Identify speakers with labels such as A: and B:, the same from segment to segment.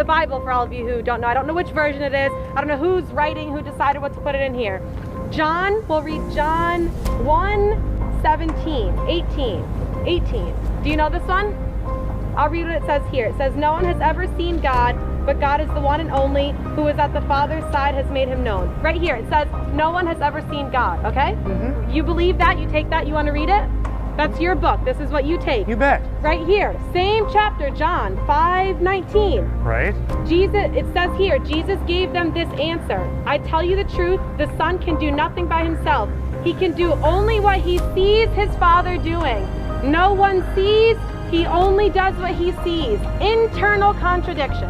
A: the Bible, for all of you who don't know. I don't know which version it is. I don't know who's writing, who decided what to put it in here. John, we'll read John 1:17, 18. Do you know this one? I'll read what it says here. It says, no one has ever seen God, but God is the one and only, who is at the Father's side, has made him known. Right here, it says, no one has ever seen God, okay? You believe that? You take that? You want to read it? That's your book. This is what you take.
B: You bet.
A: Right here, same chapter, John 5:19.
B: Right.
A: It says here, Jesus gave them this answer. I tell you the truth, the Son can do nothing by himself. He can do only what he sees his Father doing. No one sees, he only does what he sees. Internal contradiction.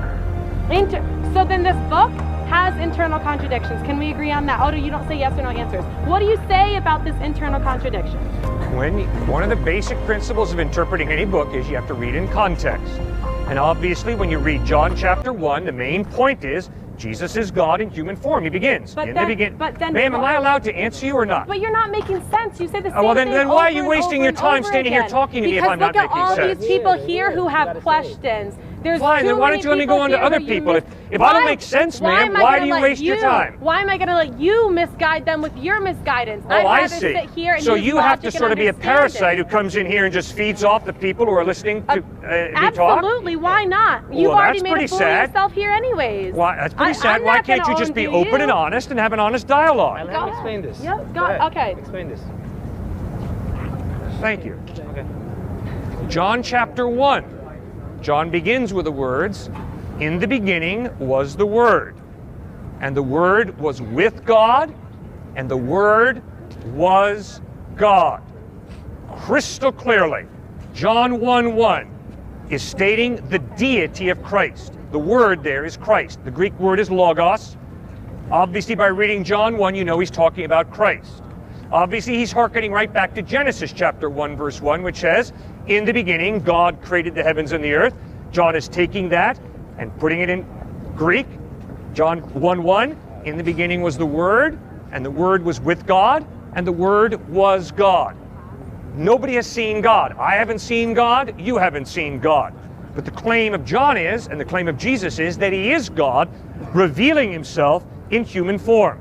A: So then this book has internal contradictions. Can we agree on that? Oh, you don't say yes or no answers. What do you say about this internal contradiction?
B: One of the basic principles of interpreting any book is you have to read in context. And obviously, when you read John chapter 1, the main point is Jesus is God in human form. He begins. Ma'am, am I allowed to answer you or not?
A: But you're not making sense. You say the same thing.
B: Well, then why are you wasting your time standing here talking to me if I'm not making sense?
A: Because look at all these people here who have questions. There's
B: fine, then why don't you let me go on to other people? If I don't make sense, ma'am, why do you waste your time?
A: Why am I going to let you misguide them with your misguidance?
B: Oh, I see. So you have to sort of be a parasite who comes in here and just feeds off the people who are listening to me talk?
A: Absolutely, why not? You've already made a fool of yourself here anyways.
B: Why, that's pretty sad. Why can't you just be open and honest and have an honest dialogue?
C: Let me explain this.
A: Yep, okay.
C: Explain this.
B: Thank you.
C: Okay.
B: John chapter 1. John begins with the words, in the beginning was the Word, and the Word was with God, and the Word was God. Crystal clearly, John 1:1 is stating the deity of Christ. The word there is Christ. The Greek word is logos. Obviously, by reading John 1, you know he's talking about Christ. Obviously, he's hearkening right back to Genesis chapter 1, verse 1, which says, in the beginning, God created the heavens and the earth. John is taking that and putting it in Greek. John 1:1, in the beginning was the Word, and the Word was with God, and the Word was God. Nobody has seen God. I haven't seen God. You haven't seen God. But the claim of John is, and the claim of Jesus is, that he is God, revealing himself in human form.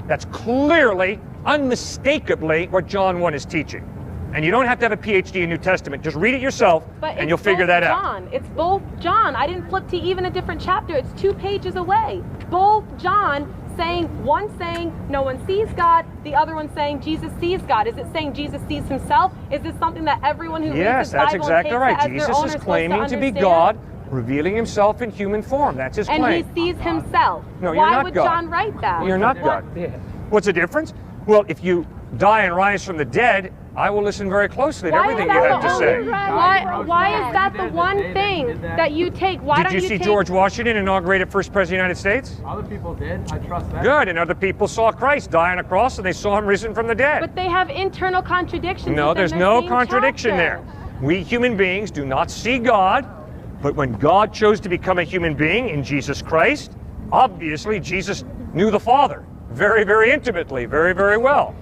B: That's clearly, unmistakably what John 1 is teaching. And you don't have to have a PhD in New Testament. Just read it yourself, and you'll figure that out.
A: It's both John. I didn't flip to even a different chapter. It's 2 pages away. Both John saying, one saying no one sees God, the other one saying Jesus sees God. Is it saying Jesus sees himself? Is this something that everyone who reads the Bible
B: takes exactly right. Jesus is claiming to be God, revealing himself in human form. That's his claim.
A: And he sees himself.
B: No, you're not God.
A: Why would John write that?
B: You're not God. What's the difference? Well, if you die and rise from the dead, I will listen very closely to everything you have to say.
A: Why is that the one thing that you take?
B: Did you see George Washington inaugurated first president of the United States?
D: Other people did. I trust that.
B: Good. And other people saw Christ die on a cross, and they saw him risen from the dead.
A: But they have internal contradictions.
B: No, there's no contradiction there. We human beings do not see God, but when God chose to become a human being in Jesus Christ, obviously Jesus knew the Father very, very intimately, very, very well.